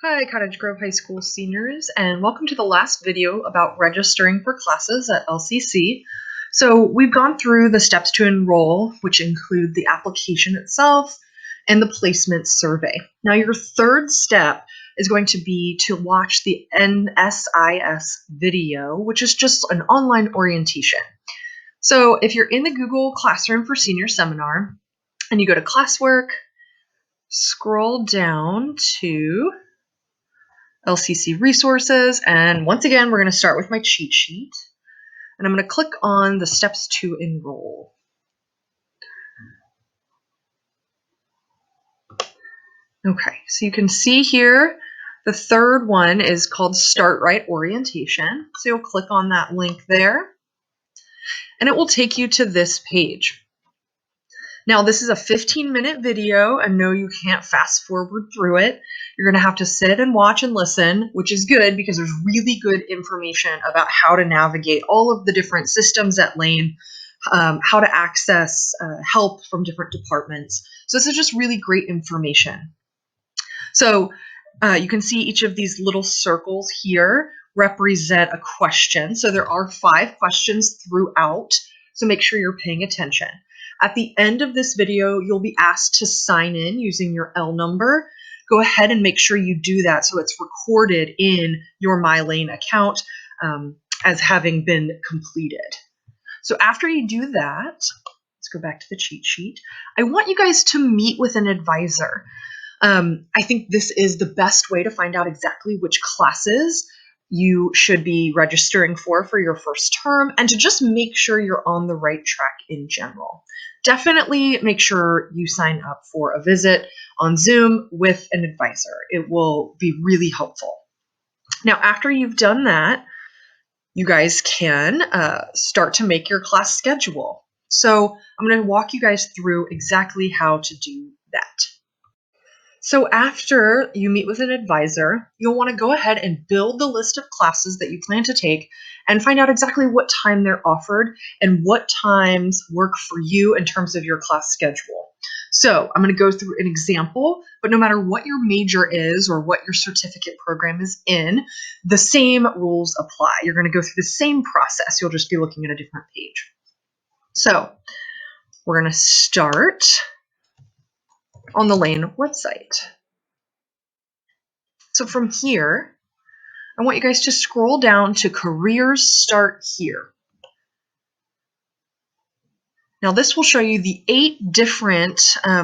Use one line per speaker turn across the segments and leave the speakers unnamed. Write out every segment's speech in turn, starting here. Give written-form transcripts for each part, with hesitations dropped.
Hi, Cottage Grove High School seniors, and welcome to the last video about registering for classes at LCC. So we've gone through the steps to enroll, which include the application itself and the placement survey. Now your third step is going to be to watch the NSIS video, which is just an online orientation. So if you're in the Google Classroom for Senior Seminar and you go to classwork, scroll down to LCC resources, and once again we're going to start with my cheat sheet, and I'm going to click on the steps to enroll. Okay, so you can see here the third one is called Start Right Orientation. So you'll click on that link there and it will take you to this page. Now this is a 15-minute video, and no, you can't fast forward through it. You're going to have to sit and watch and listen, which is good because there's really good information about how to navigate all of the different systems at Lane, how to access help from different departments. So this is just really great information. So you can see each of these little circles here represent a question. So there are 5 questions throughout, so make sure you're paying attention. At the end of this video, you'll be asked to sign in using your L number. Go ahead and make sure you do that so it's recorded in your MyLane account as having been completed. So after you do that, let's go back to the cheat sheet. I want you guys to meet with an advisor. I think this is the best way to find out exactly which classes you should be registering for your first term, and to just make sure you're on the right track in general. Definitely make sure you sign up for a visit on Zoom with an advisor. It will be really helpful. Now, after you've done that, you guys can start to make your class schedule. So I'm going to walk you guys through exactly how to do that. So after you meet with an advisor, you'll want to go ahead and build the list of classes that you plan to take and find out exactly what time they're offered and what times work for you in terms of your class schedule. So I'm going to go through an example, but no matter what your major is or what your certificate program is in, the same rules apply. You're going to go through the same process. You'll just be looking at a different page. So we're going to start on the Lane website. So from here, I want you guys to scroll down to Careers Start Here. Now this will show you the 8 different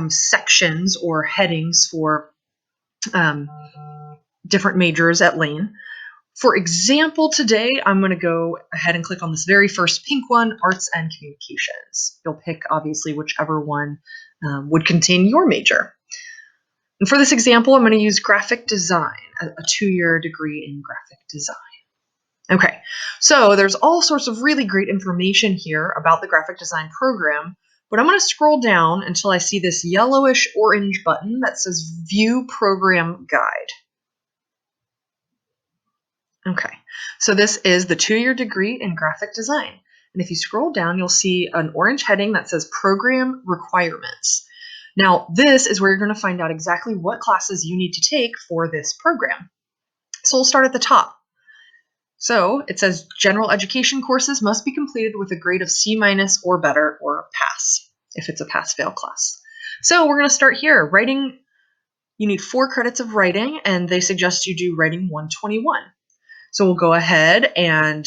sections or headings for different majors at Lane. For example, today I'm going to go ahead and click on this very first pink one, Arts and Communications. You'll pick obviously whichever one would contain your major. And for this example, I'm going to use graphic design, a 2-year degree in graphic design. Okay, so there's all sorts of really great information here about the graphic design program, but I'm going to scroll down until I see this yellowish orange button that says View Program Guide. Okay, so this is the 2-year degree in graphic design. And if you scroll down, you'll see an orange heading that says Program Requirements. Now, this is where you're going to find out exactly what classes you need to take for this program. So we'll start at the top. So it says general education courses must be completed with a grade of C- or better, or pass, if it's a pass-fail class. So we're going to start here. Writing, you need 4 credits of writing, and they suggest you do writing 121. So we'll go ahead and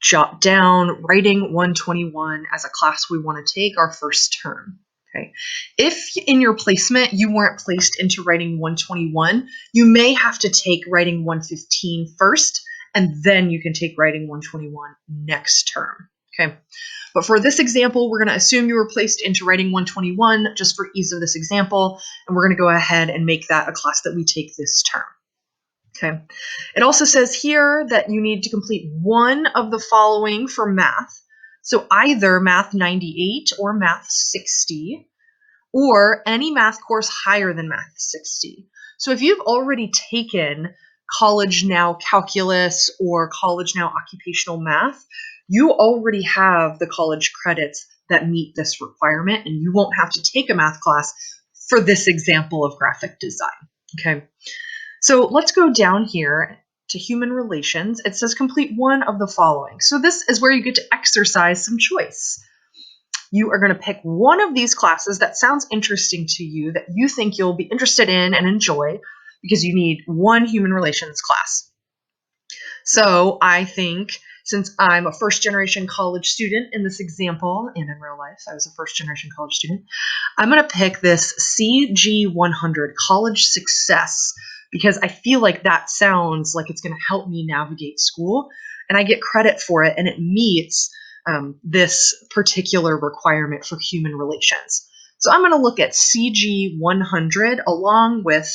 jot down writing 121 as a class we want to take our first term. Okay. If in your placement you weren't placed into writing 121, you may have to take writing 115 first, and then you can take writing 121 next term. Okay. But for this example, we're going to assume you were placed into writing 121 just for ease of this example, and we're going to go ahead and make that a class that we take this term. Okay. It also says here that you need to complete one of the following for math. So either Math 98 or Math 60, or any math course higher than Math 60. So if you've already taken College Now Calculus or College Now Occupational Math, you already have the college credits that meet this requirement, and you won't have to take a math class for this example of graphic design. Okay. So let's go down here to human relations. It says complete one of the following. So this is where you get to exercise some choice. You are going to pick one of these classes that sounds interesting to you, that you think you'll be interested in and enjoy, because you need one human relations class. So I think, since I'm a first-generation college student in this example, and in real life I was a first-generation college student, I'm going to pick this CG100, College Success, because I feel like that sounds like it's going to help me navigate school, and I get credit for it, and it meets this particular requirement for human relations. So I'm going to look at CG100 along with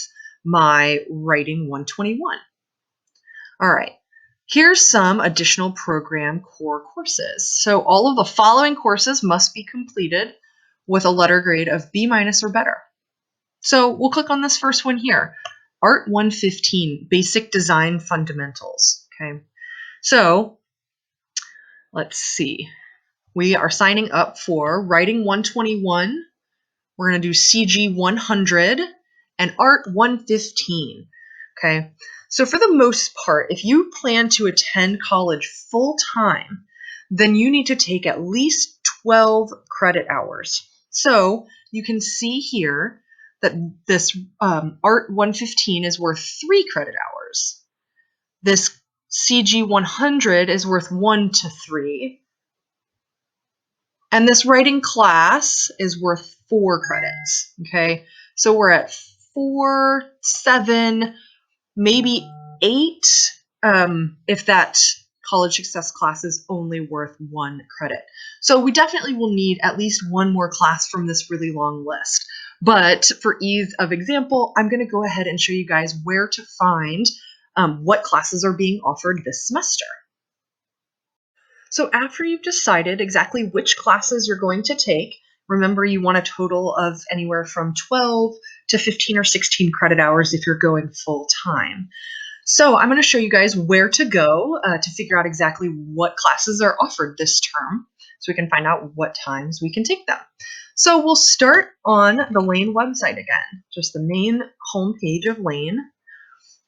my Writing 121. All right. Here's some additional program core courses. So all of the following courses must be completed with a letter grade of B- or better. So we'll click on this first one here, Art 115, Basic Design Fundamentals. Okay. So let's see. We are signing up for Writing 121. We're going to do CG 100 and Art 115. Okay. So for the most part, if you plan to attend college full time, then you need to take at least 12 credit hours. So you can see here that this Art 115 is worth 3 credit hours. This CG 100 is worth 1 to 3. And this writing class is worth 4 credits. Okay. So we're at 4, 7, maybe 8 if that college success class is only worth 1 credit. So we definitely will need at least one more class from this really long list. But for ease of example, I'm going to go ahead and show you guys where to find what classes are being offered this semester. So after you've decided exactly which classes you're going to take, remember you want a total of anywhere from 12 to 15 or 16 credit hours if you're going full time. So I'm going to show you guys where to go to figure out exactly what classes are offered this term so we can find out what times we can take them. So we'll start on the Lane website again, just the main homepage of Lane.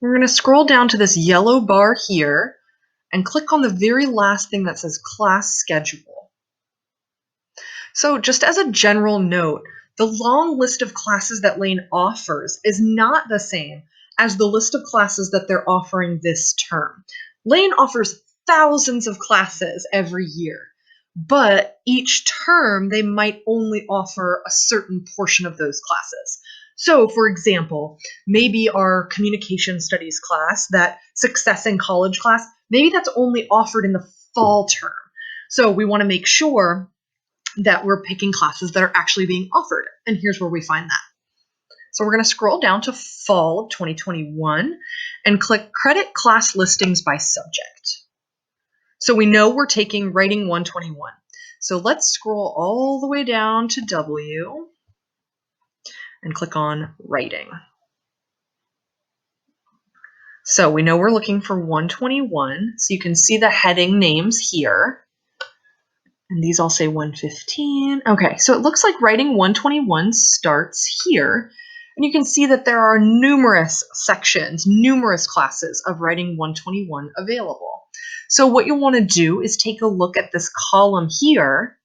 We're going to scroll down to this yellow bar here and click on the very last thing that says class schedule. So just as a general note, the long list of classes that Lane offers is not the same as the list of classes that they're offering this term. Lane offers thousands of classes every year, but each term they might only offer a certain portion of those classes. So, for example, maybe our communication studies class, that success in college class, maybe that's only offered in the fall term. So we want to make sure that we're picking classes that are actually being offered. And here's where we find that. So we're going to scroll down to fall of 2021 and click credit class listings by subject. So we know we're taking Writing 121. So let's scroll all the way down to W and click on Writing. So we know we're looking for 121. So you can see the heading names here. And these all say 115. Okay, so it looks like Writing 121 starts here. And you can see that there are numerous sections, numerous classes of Writing 121 available. So what you'll want to do is take a look at this column here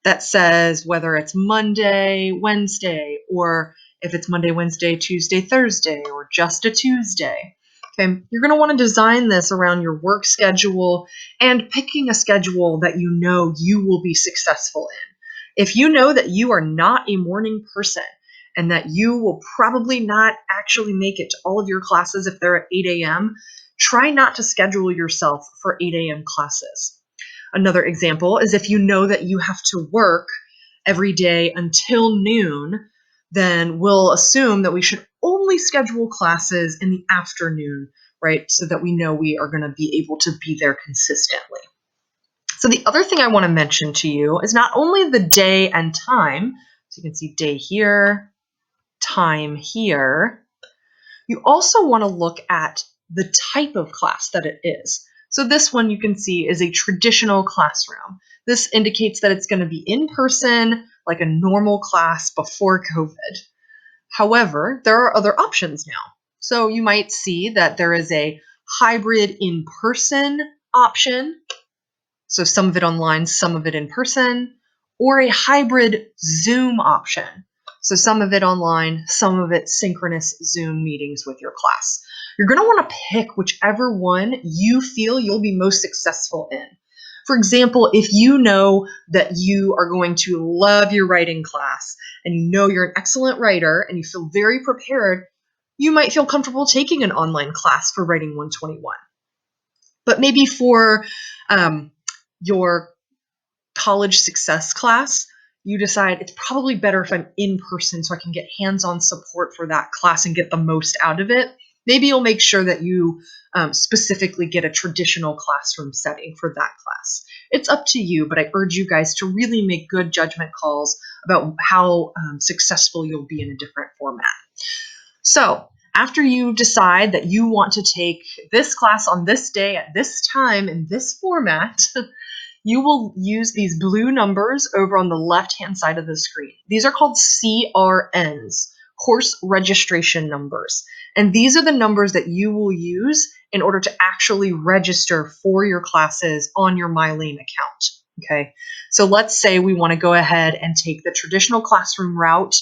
that says whether it's Monday, Wednesday, or if it's Monday, Wednesday, Tuesday, Thursday, or just a Tuesday. Okay, you're going to want to design this around your work schedule and picking a schedule that you know you will be successful in. If you know that you are not a morning person and that you will probably not actually make it to all of your classes if they're at 8 a.m., try not to schedule yourself for 8 a.m. classes. Another example is if you know that you have to work every day until noon, then we'll assume that we should only schedule classes in the afternoon, right? So that we know we are going to be able to be there consistently. So the other thing I want to mention to you is not only the day and time, so you can see day here, time here, you also want to look at the type of class that it is. So this one you can see is a traditional classroom. This indicates that it's going to be in person, like a normal class before COVID. However, there are other options now. So you might see that there is a hybrid in-person option. So some of it online, some of it in person, or a hybrid Zoom option. So some of it online, some of it synchronous Zoom meetings with your class. You're going to want to pick whichever one you feel you'll be most successful in. For example, if you know that you are going to love your writing class and you know you're an excellent writer and you feel very prepared, you might feel comfortable taking an online class for Writing 121. But maybe for your college success class, you decide it's probably better if I'm in person so I can get hands-on support for that class and get the most out of it. Maybe you'll make sure that you specifically get a traditional classroom setting for that class. It's up to you, but I urge you guys to really make good judgment calls about how successful you'll be in a different format. So after you decide that you want to take this class on this day at this time in this format, you will use these blue numbers over on the left-hand side of the screen. These are called CRNs, course registration numbers. And these are the numbers that you will use in order to actually register for your classes on your MyLane account. Okay, so let's say we want to go ahead and take the traditional classroom route.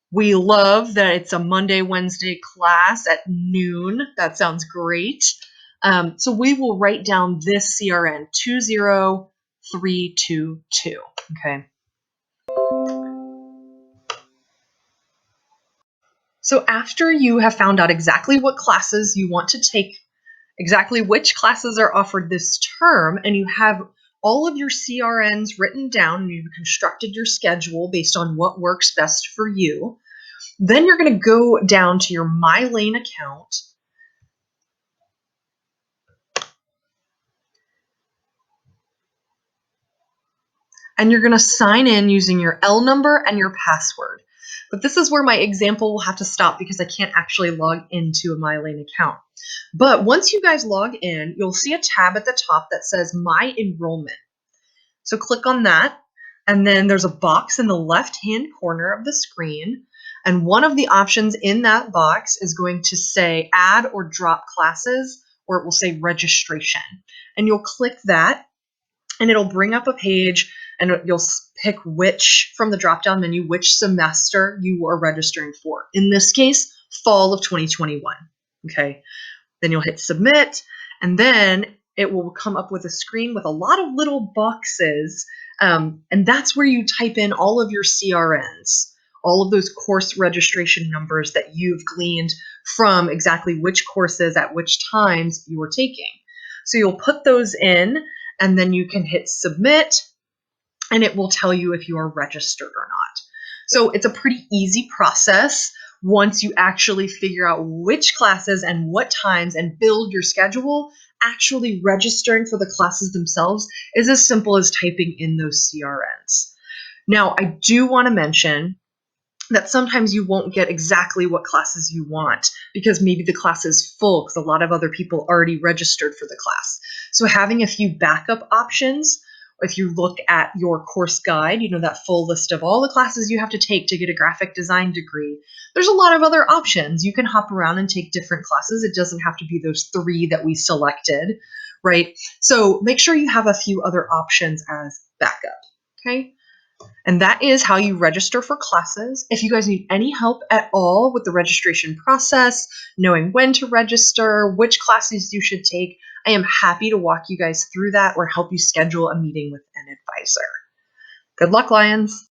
We love that it's a Monday, Wednesday class at noon. That sounds great. So we will write down this CRN, 20322, okay? So after you have found out exactly what classes you want to take, exactly which classes are offered this term, and you have all of your CRNs written down and you've constructed your schedule based on what works best for you, then you're going to go down to your MyLane account and you're going to sign in using your L number and your password. But this is where my example will have to stop because I can't actually log into a MyLane account. But once you guys log in, you'll see a tab at the top that says My Enrollment. So click on that, and then there's a box in the left-hand corner of the screen, and one of the options in that box is going to say Add or Drop Classes, or it will say Registration. And you'll click that, and it'll bring up a page, and you'll pick which, from the drop-down menu, which semester you are registering for. In this case, fall of 2021. Okay, then you'll hit submit, and then it will come up with a screen with a lot of little boxes, and that's where you type in all of your CRNs, all of those course registration numbers that you've gleaned from exactly which courses at which times you are taking. So you'll put those in, and then you can hit submit, and it will tell you if you are registered or not. So it's a pretty easy process once you actually figure out which classes and what times and build your schedule. Actually registering for the classes themselves is as simple as typing in those CRNs. Now, I do want to mention that sometimes you won't get exactly what classes you want because maybe the class is full because a lot of other people already registered for the class. So having a few backup options, if you look at your course guide, you know, that full list of all the classes you have to take to get a graphic design degree, there's a lot of other options. You can hop around and take different classes. It doesn't have to be those 3 that we selected, right? So make sure you have a few other options as backup, okay? And that is how you register for classes. If you guys need any help at all with the registration process, knowing when to register, which classes you should take, I am happy to walk you guys through that or help you schedule a meeting with an advisor. Good luck, Lions!